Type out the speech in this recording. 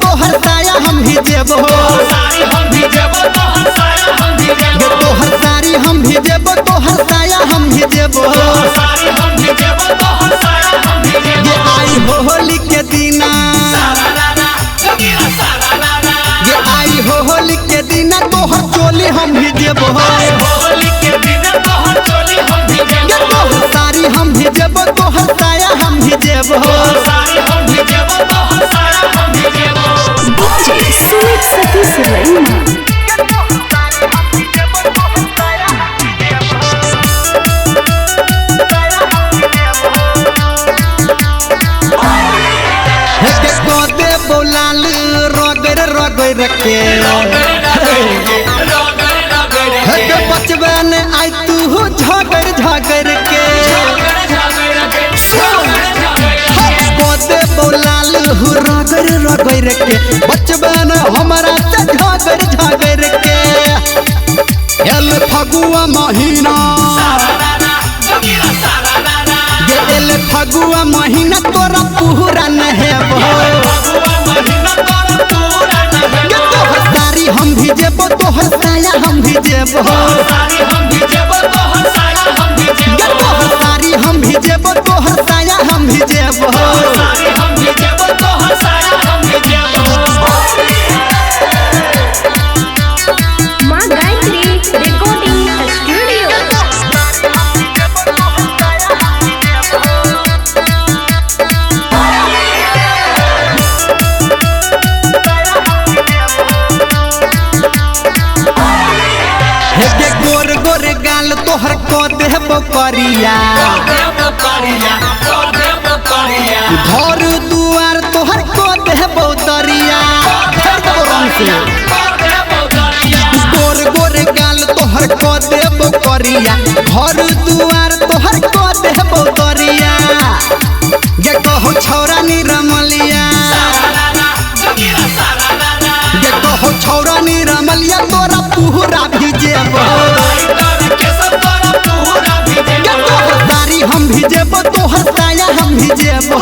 तोहर साया हम भी जेबो तोहर साड़ी हम भी जेबो तोहर साया हम भी जेबो ये आई हो होली के दिना ये आई हो होली के दिना तोहर चोली हम भी जेबो तोहर साड़ी हम भी जेबो तोहर साया हम भी जेबो सुमित सतीश रैना बोलाल रगड़ रगड़ के बचबे ने आई तू झगड़ झगड़ के बोलाल रगड़ रगड़ के बचबे ने हमारा से झगड़ झगड़ के एल फगुआ महीना ये एल फगुआ महीना तोरा पूरा नहीं तोहर साड़ी हम भी जेबो तोहर साया हम भी जेबो तोहर साड़ी हम भी जेबो तोहर साया हम भी जेबो माँ गायत्री रिकॉर्डिंग स्टूडियो गोर गोर गाल तोहर को देबो करिया घर दुआर तोहर को देबो दरिया गोर गोर गाल तोहर को देबो करिया घर दुआर तोहर को देबो दरिया ये कहो छौरा निरमलिया ये कहो छौरा निरमलिया तोरा पूरा भी जेबो तोहर साड़ी हम भी जेबो तोहर साया हम भी जेबो